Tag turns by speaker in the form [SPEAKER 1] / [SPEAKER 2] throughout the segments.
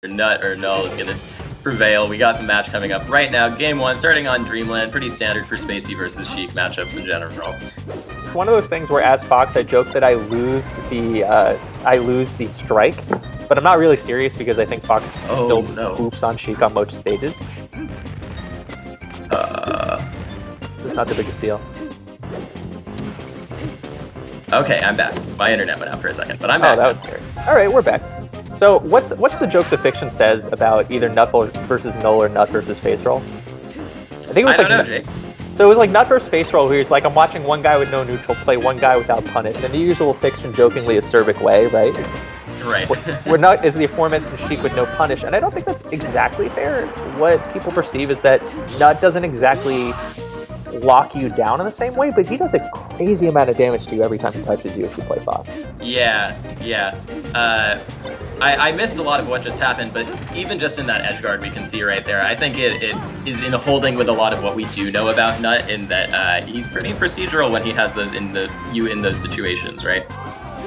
[SPEAKER 1] Nut or Null is going to prevail. We got the match coming up right now. Game 1 starting on Dreamland. Pretty standard for Spacey versus Sheik matchups in general.
[SPEAKER 2] It's one of those things where, as Fox, I joke that I lose the strike, but I'm not really serious because I think Fox still hoops on Sheik on most stages. It's not the biggest deal.
[SPEAKER 1] Okay, I'm back. My internet went out for a second, but I'm back.
[SPEAKER 2] Oh, that was scary. All right, we're back. So what's the joke the fiction says about either Nut versus Null or Nut versus Face Roll? I think it was
[SPEAKER 1] I don't know, Jake.
[SPEAKER 2] So it was like Nut versus Face Roll, where he's like, I'm watching one guy with no neutral play one guy without punish, and the usual fiction jokingly is Cervic way, right?
[SPEAKER 1] Right.
[SPEAKER 2] Where Nut is the aforementioned Sheik with no punish, and I don't think that's exactly fair. What people perceive is that Nut doesn't exactly lock you down in the same way, but he does a crazy amount of damage to you every time he touches you if you play Fox.
[SPEAKER 1] Yeah. I missed a lot of what just happened, but even just in that edge guard we can see right there, I think it is in holding with a lot of what we do know about Nut, in that he's pretty procedural when he has those in those situations, right?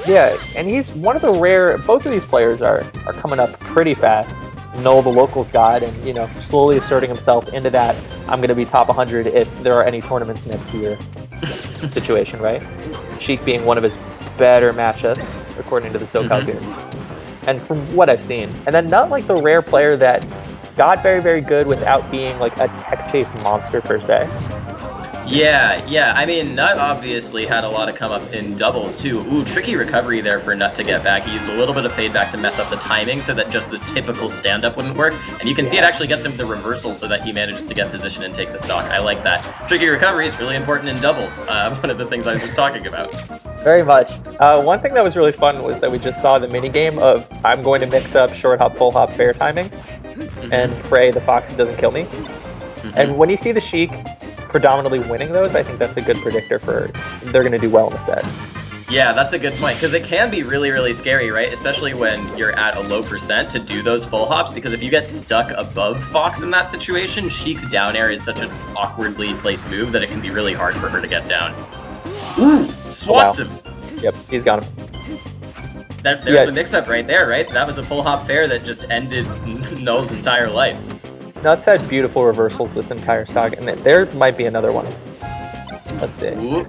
[SPEAKER 2] Yeah, and he's one of the rare. Both of these players are coming up pretty fast. Null, the locals god, and slowly asserting himself into that I'm going to be top 100 if there are any tournaments next year situation, right? Sheik being one of his better matchups according to the SoCal Goons, and from what I've seen. And then not like the rare player that got very, very good without being like a tech chase monster per se.
[SPEAKER 1] Yeah. I mean, Nut obviously had a lot of come up in doubles too. Ooh, tricky recovery there for Nut to get back. He used a little bit of fade back to mess up the timing so that just the typical stand-up wouldn't work. And you can see it actually gets him the reversal so that he manages to get position and take the stock. I like that. Tricky recovery is really important in doubles. One of the things I was just talking about.
[SPEAKER 2] Very much. One thing that was really fun was that we just saw the minigame of I'm going to mix up short hop, full hop, fair timings and pray the Foxy doesn't kill me. And when you see the Sheik predominantly winning those, I think that's a good predictor for they're going to do well in the set.
[SPEAKER 1] Yeah, that's a good point, because it can be really, really scary, right? Especially when you're at a low percent to do those full hops, because if you get stuck above Fox in that situation, Sheik's down air is such an awkwardly placed move that it can be really hard for her to get down. Ooh, swats him.
[SPEAKER 2] Yep, he's got him.
[SPEAKER 1] There's the mix-up right there, right? That was a full hop fair that just ended Null's entire life.
[SPEAKER 2] Nuts had beautiful reversals this entire stock, and there might be another one. Let's see.
[SPEAKER 1] Ooh,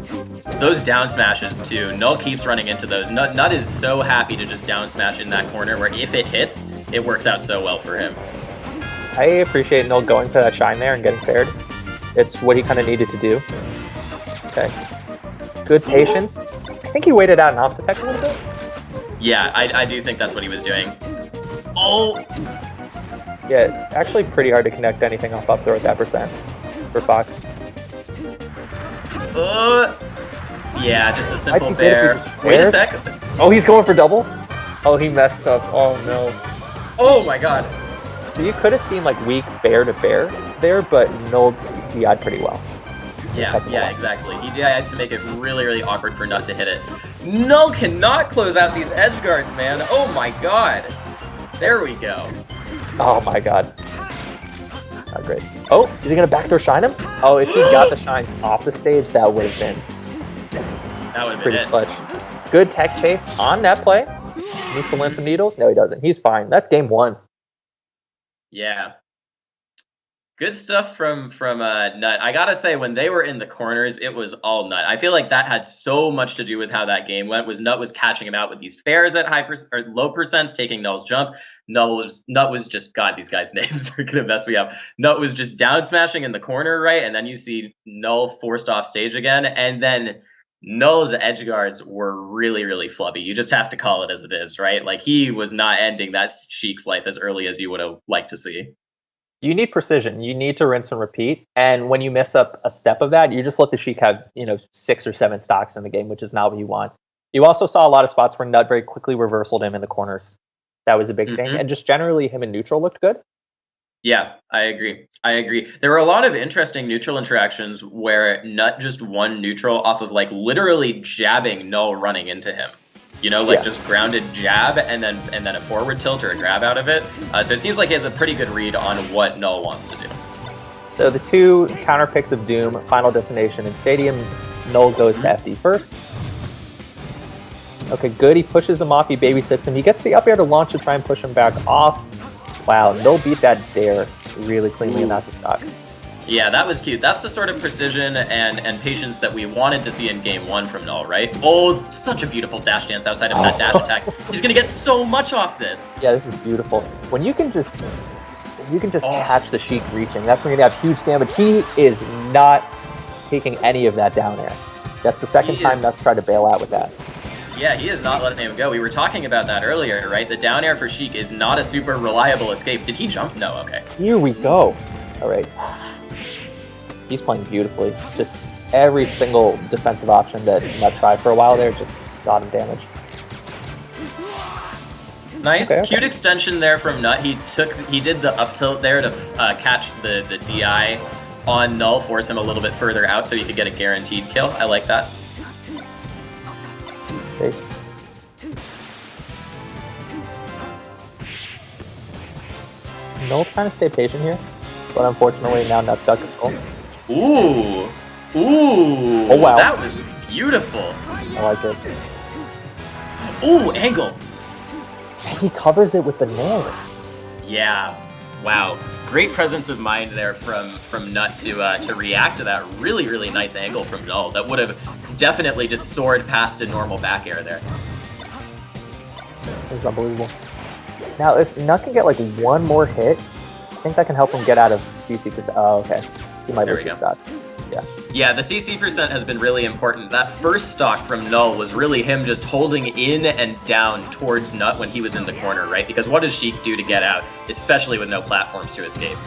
[SPEAKER 1] those down smashes too. Null keeps running into those. Nut is so happy to just down smash in that corner where if it hits, it works out so well for him.
[SPEAKER 2] I appreciate Null going for that shine there and getting paired. It's what he kind of needed to do. Okay. Good patience. I think he waited out an opposite tech a little bit.
[SPEAKER 1] Yeah, I do think that's what he was doing. Oh!
[SPEAKER 2] Yeah, it's actually pretty hard to connect anything off up throw at that percent for Fox.
[SPEAKER 1] Yeah, just a simple bear. Wait a sec.
[SPEAKER 2] Oh, he's going for double? Oh, he messed up. Oh, no.
[SPEAKER 1] Oh, my God.
[SPEAKER 2] So you could have seen, like, weak bear to bear there, but Null DI'd pretty well.
[SPEAKER 1] Yeah, exactly. He DI'd to make it really, really awkward for Nut to hit it. Null cannot close out these edge guards, man. Oh, my God. There we go.
[SPEAKER 2] Oh my god. Not great. Oh, is he gonna backdoor shine him? Oh, if he got the shines off the stage, that would have been pretty clutch. Good tech chase on that play. Needs to land some needles. No, he doesn't. He's fine. That's game 1.
[SPEAKER 1] Yeah. Good stuff from Nut. I gotta say, when they were in the corners, it was all Nut. I feel like that had so much to do with how that game went. Was Nut was catching him out with these fairs at low percents, taking Null's jump. Nut was just, God, these guys' names are gonna mess me up. Nut was just down smashing in the corner, right? And then you see Null forced off stage again, and then Null's edge guards were really, really flubby. You just have to call it as it is, right? Like, he was not ending that Sheik's life as early as you would have liked to see.
[SPEAKER 2] You need precision. You need to rinse and repeat. And when you mess up a step of that, you just let the Sheik have, 6 or 7 stocks in the game, which is not what you want. You also saw a lot of spots where Nut very quickly reversaled him in the corners. That was a big thing. And just generally, him and neutral looked good.
[SPEAKER 1] Yeah, I agree. There were a lot of interesting neutral interactions where Nut just won neutral off of, like, literally jabbing Null running into him. Just grounded jab and then a forward tilt or a grab out of it. So it seems like he has a pretty good read on what Null wants to do.
[SPEAKER 2] So the 2 counter picks of Doom, Final Destination and Stadium, Null goes to FD first. Okay, good. He pushes him off. He babysits him. He gets the up air to launch to try and push him back off. Wow, Null beat that dare really cleanly in that stock.
[SPEAKER 1] Yeah, that was cute. That's the sort of precision and patience that we wanted to see in game 1 from Null, right? Oh, such a beautiful dash dance outside of that dash attack. He's gonna get so much off this.
[SPEAKER 2] Yeah, this is beautiful. When you can just catch the Sheik reaching, that's when you're gonna have huge damage. He is not taking any of that down air. That's the second time Nuts tried to bail out with that.
[SPEAKER 1] Yeah, he is not letting him go. We were talking about that earlier, right? The down air for Sheik is not a super reliable escape. Did he jump? No, okay.
[SPEAKER 2] Here we go. All right. He's playing beautifully. Just every single defensive option that Nut tried for a while there just got him damaged.
[SPEAKER 1] Nice, cute extension there from Nut. He did the up tilt there to catch the DI on Null, force him a little bit further out so he could get a guaranteed kill. I like that.
[SPEAKER 2] Okay. Null trying to stay patient here, but unfortunately now Nut's got control.
[SPEAKER 1] Ooh! Ooh!
[SPEAKER 2] Oh wow.
[SPEAKER 1] That was beautiful!
[SPEAKER 2] I like it.
[SPEAKER 1] Ooh, angle!
[SPEAKER 2] He covers it with the nail.
[SPEAKER 1] Yeah. Wow. Great presence of mind there from Nut to react to that really, really nice angle from Null. That would have definitely just soared past a normal back air there.
[SPEAKER 2] It's unbelievable. Now, if Nut can get like one more hit, I think that can help him get out of CC. Oh, okay. He might lose his stock. Yeah.
[SPEAKER 1] Yeah, the CC percent has been really important. That first stock from Null was really him just holding in and down towards Nut when he was in the corner, right? Because what does Sheik do to get out, especially with no platforms to escape?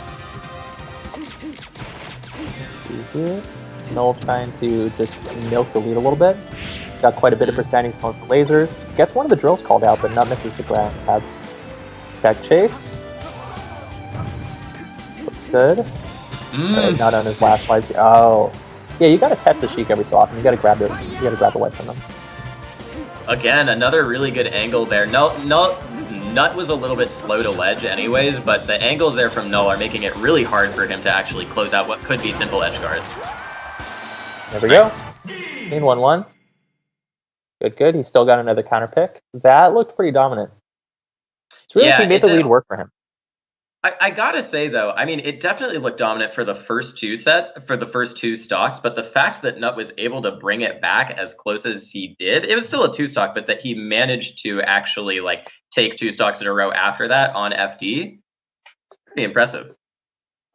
[SPEAKER 2] Let's see here. Null trying to just milk the lead a little bit. Got quite a bit of percent. He's going for lasers. Gets one of the drills called out, but Nut misses the grab. Back chase. Looks good. Not on his last life. Oh, yeah. You got to test the Sheik every so often. You got to grab it. You got to grab the life from him.
[SPEAKER 1] Again, another really good angle there. Nut was a little bit slow to ledge, anyways, but the angles there from Null are making it really hard for him to actually close out what could be simple edge guards.
[SPEAKER 2] There we go. Clean 1-1. Good. He's still got another counter pick. That looked pretty dominant. It's really he made the lead work for him.
[SPEAKER 1] I gotta say though, I mean, it definitely looked dominant for the first two stocks, but the fact that Nut was able to bring it back as close as he did, it was still a 2-stock, but that he managed to actually like take 2 stocks in a row after that on FD, it's pretty impressive.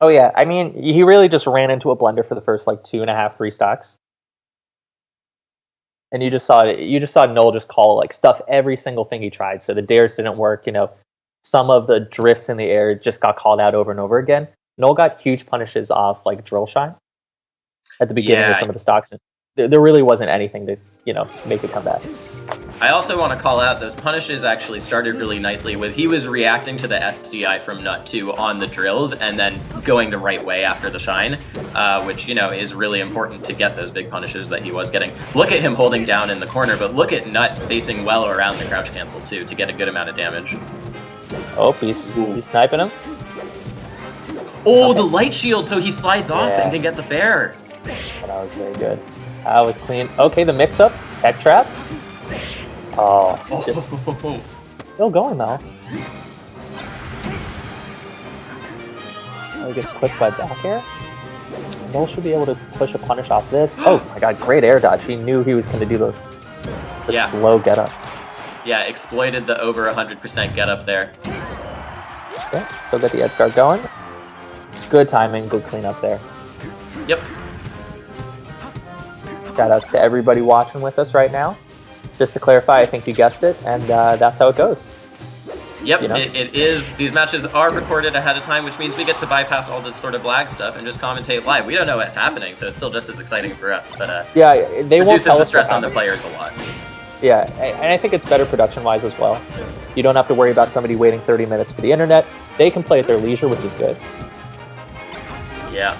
[SPEAKER 2] Oh yeah, I mean, he really just ran into a blender for the first like 2.5, 3 stocks. And you just saw Null just call like stuff every single thing he tried. So the dares didn't work, some of the drifts in the air just got called out over and over again. Null got huge punishes off like drill shine at the beginning of some of the stocks. And there really wasn't anything to, make it come back.
[SPEAKER 1] I also want to call out those punishes actually started really nicely with he was reacting to the SDI from Nut 2 on the drills and then going the right way after the shine, which, is really important to get those big punishes that he was getting. Look at him holding down in the corner, but look at Nut spacing well around the crouch cancel too to get a good amount of damage.
[SPEAKER 2] Oh, he's sniping him.
[SPEAKER 1] Oh, okay. The light shield, so he slides off and can get the bear.
[SPEAKER 2] That was very good. That was clean. Okay, the mix-up. Tech trap. Oh, still going though. Oh, he gets clipped by back air. Null should be able to push a punish off this. Oh my god, great air dodge. He knew he was going to do the slow get up.
[SPEAKER 1] Yeah, exploited the over 100% get up there.
[SPEAKER 2] Okay, still got the edge guard going. Good timing, good cleanup there.
[SPEAKER 1] Yep.
[SPEAKER 2] Shout outs to everybody watching with us right now. Just to clarify, I think you guessed it, and that's how it goes.
[SPEAKER 1] Yep, it is. These matches are recorded ahead of time, which means we get to bypass all the sort of lag stuff and just commentate live. We don't know what's happening, so it's still just as exciting for us. But
[SPEAKER 2] yeah, they won't tell us
[SPEAKER 1] the stress on the players a lot.
[SPEAKER 2] Yeah, and I think it's better production-wise as well. You don't have to worry about somebody waiting 30 minutes for the internet. They can play at their leisure, which is good.
[SPEAKER 1] Yeah.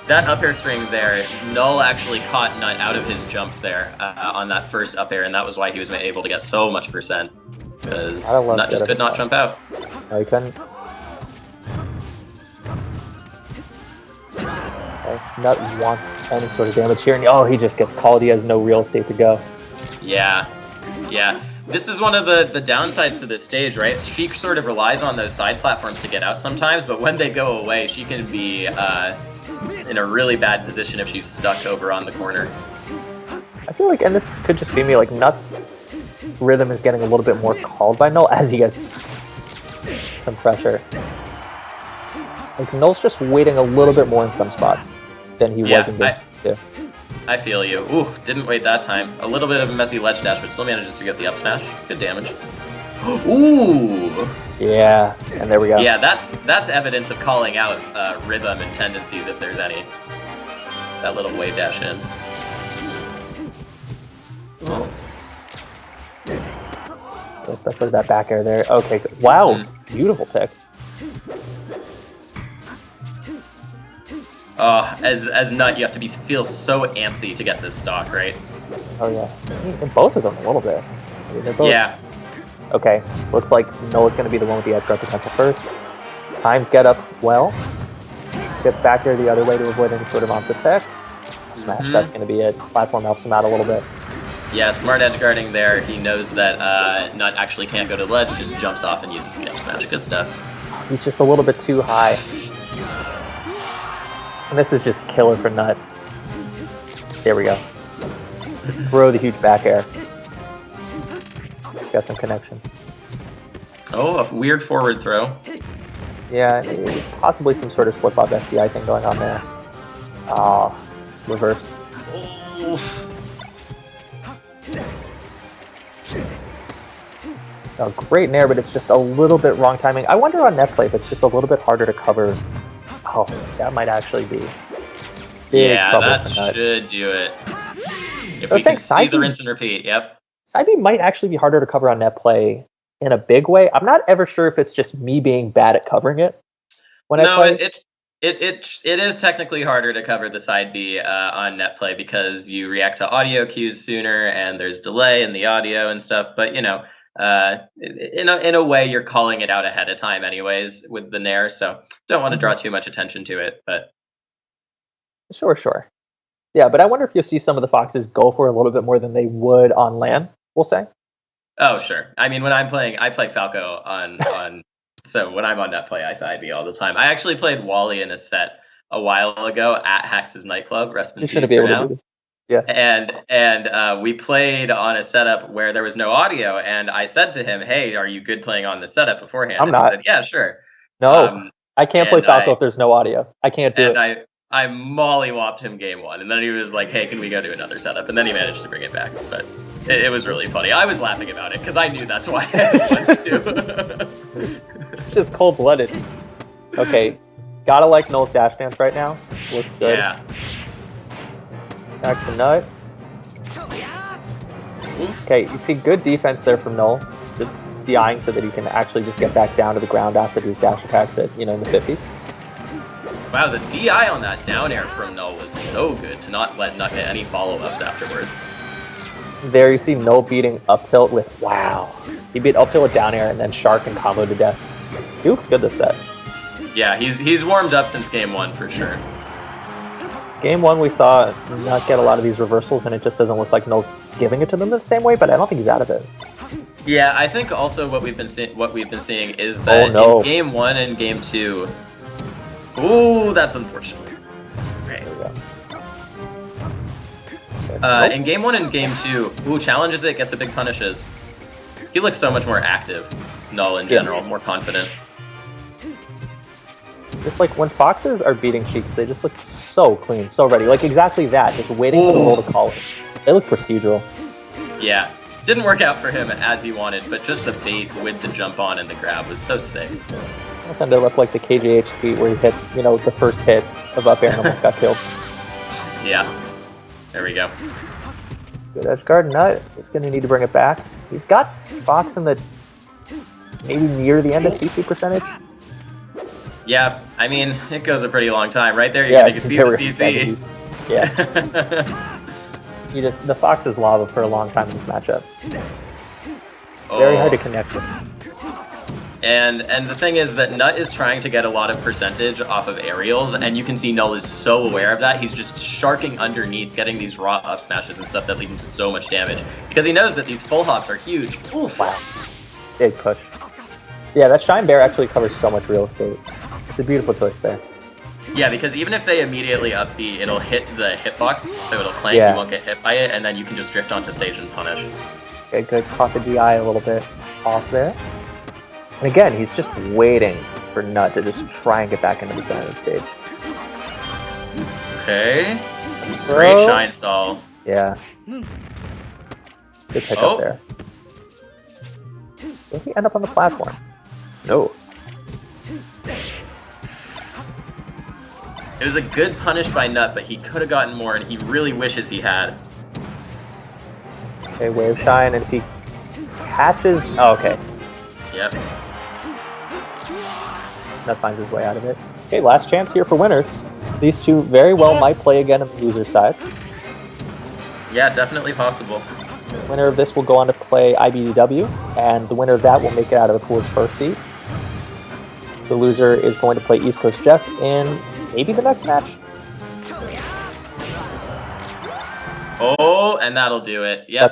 [SPEAKER 1] That up air string there, Null actually caught Nut out of his jump there on that first up air, and that was why he was able to get so much percent. Because Nut just could not jump out.
[SPEAKER 2] No, he couldn't. Okay. Nut wants any sort of damage here, and he just gets called. He has no real estate to go.
[SPEAKER 1] Yeah. This is one of the downsides to this stage, right? Sheik sort of relies on those side platforms to get out sometimes, but when they go away, she can be in a really bad position if she's stuck over on the corner.
[SPEAKER 2] I feel like, and this could just be me, like Nuts' rhythm is getting a little bit more called by Null as he gets some pressure. Like Null's just waiting a little bit more in some spots than he was in game 2.
[SPEAKER 1] I feel you. Ooh, didn't wait that time. A little bit of a messy ledge dash, but still manages to get the up smash. Good damage. Ooh!
[SPEAKER 2] Yeah, and there we go.
[SPEAKER 1] Yeah, that's evidence of calling out rhythm and tendencies if there's any. That little wave dash in.
[SPEAKER 2] Especially that back air there. Okay, good. Wow, beautiful tick.
[SPEAKER 1] Oh, as Nut, you have to feel so antsy to get this stock, right?
[SPEAKER 2] Oh yeah, I mean, both of them a little bit. I mean, they're both...
[SPEAKER 1] Yeah.
[SPEAKER 2] Okay, looks like Noah's going to be the one with the edge guard potential first. Times get up well. Gets back here the other way to avoid any sort of onset tech. Smash, that's going to be it. Platform helps him out a little bit.
[SPEAKER 1] Yeah, smart edge guarding there. He knows that Nut actually can't go to the ledge, just jumps off and uses the up smash. Good stuff.
[SPEAKER 2] He's just a little bit too high. And this is just killer for Nut. There we go. Just throw the huge back air. Got some connection.
[SPEAKER 1] Oh, a weird forward throw.
[SPEAKER 2] Yeah, possibly some sort of slip-up SDI thing going on there. Ah, reverse.
[SPEAKER 1] Oof.
[SPEAKER 2] Oh, great nair, but it's just a little bit wrong timing. I wonder on net play if it's just a little bit harder to cover. Oh, that might actually be big
[SPEAKER 1] Yeah, that
[SPEAKER 2] for Nut.
[SPEAKER 1] should do it. If
[SPEAKER 2] I
[SPEAKER 1] we
[SPEAKER 2] was
[SPEAKER 1] can
[SPEAKER 2] saying
[SPEAKER 1] see the rinse and repeat, yep.
[SPEAKER 2] Side B might actually be harder to cover on net play in a big way. I'm not ever sure if it's just me being bad at covering it when I play.
[SPEAKER 1] It is technically harder to cover the side B on net play because you react to audio cues sooner and there's delay in the audio and stuff. But you know, in a way, you're calling it out ahead of time anyways with the nair. So don't want to draw too much attention to it. But
[SPEAKER 2] Sure. Yeah, but I wonder if you'll see some of the Foxes go for a little bit more than they would on LAN, we'll say.
[SPEAKER 1] Oh, sure. I mean, when I'm playing, I play Falco on so when I'm on net play, I side B all the time. I actually played Wally in a set a while ago at Hax's nightclub. Rest in peace for now.
[SPEAKER 2] Yeah.
[SPEAKER 1] And we played on a setup where there was no audio, and I said to him, "Hey, are you good playing on this setup beforehand?"
[SPEAKER 2] I'm
[SPEAKER 1] and
[SPEAKER 2] not.
[SPEAKER 1] He said, "Yeah, sure."
[SPEAKER 2] No, I can't play Falco if there's no audio. I can't do it.
[SPEAKER 1] I mollywopped him game 1, and then he was like, "Hey, can we go to another setup?" And then he managed to bring it back, but it was really funny. I was laughing about it because I knew that's why I wanted to.
[SPEAKER 2] Just cold-blooded. Okay, gotta like Null's dash dance right now. Looks good.
[SPEAKER 1] Yeah.
[SPEAKER 2] Back to Nut. Okay, you see good defense there from Null. Just DIing so that he can actually just get back down to the ground after these dash attacks at, in the 50s.
[SPEAKER 1] Wow, the DI on that down air from Null was so good to not let Nut get any follow-ups afterwards.
[SPEAKER 2] There you see Null beating up tilt with, wow. He beat up tilt with down air and then Shark and combo to death. He looks good this set.
[SPEAKER 1] Yeah, he's warmed up since game 1 for sure.
[SPEAKER 2] Game 1 we saw Nut get a lot of these reversals and it just doesn't look like Null's giving it to them the same way, but I don't think he's out of it.
[SPEAKER 1] Yeah, I think also what we've been seeing is that in game 1 and game 2. Ooh, that's unfortunate. Right. In game 1 and game 2, challenges it, gets a big punishes. He looks so much more active. Null in general, more confident.
[SPEAKER 2] Just like when Foxes are beating Sheiks, they just look so clean, so ready. Like exactly that, just waiting for the roll to call it. They look procedural.
[SPEAKER 1] Yeah. Didn't work out for him as he wanted, but just the bait with the jump on and the grab was so sick.
[SPEAKER 2] Almost ended up like the KJH tweet where he hit, the first hit of up air and almost got killed.
[SPEAKER 1] Yeah. There we go.
[SPEAKER 2] Good edge guard. Nut is going to need to bring it back. He's got Fox in the maybe near the end of CC percentage.
[SPEAKER 1] Yeah, I mean, it goes a pretty long time. Right there, you can see the CC.
[SPEAKER 2] 70. Yeah. The Fox is lava for a long time in this matchup. Very hard to connect with.
[SPEAKER 1] And the thing is that Nut is trying to get a lot of percentage off of aerials, and you can see Null is so aware of that. He's just sharking underneath, getting these raw up smashes and stuff that lead him to so much damage. Because he knows that these full hops are huge. Oof.
[SPEAKER 2] Wow. Big push. Yeah, that Shine Bear actually covers so much real estate. It's a beautiful choice there.
[SPEAKER 1] Yeah, because even if they immediately up B, it'll hit the hitbox, so it'll clank, you won't get hit by it, and then you can just drift onto stage and punish.
[SPEAKER 2] Okay, good. Caught the DI a little bit off there. And again, he's just waiting for Nut to just try and get back into the center of the stage.
[SPEAKER 1] Okay. Great Shine stall.
[SPEAKER 2] Yeah. Good pick up there. Did he end up on the platform? No.
[SPEAKER 1] It was a good punish by Nut, but he could have gotten more, and he really wishes he had.
[SPEAKER 2] Okay, Wave Shine, and if he catches... Oh, okay.
[SPEAKER 1] Yep.
[SPEAKER 2] Nut finds his way out of it. Okay, last chance here for winners. These two very well might play again on the loser side.
[SPEAKER 1] Yeah, definitely possible.
[SPEAKER 2] The winner of this will go on to play IBDW, and the winner of that will make it out of the pool's first seed. The loser is going to play East Coast Jeff in maybe the next match.
[SPEAKER 1] Oh, and that'll do it. Yep.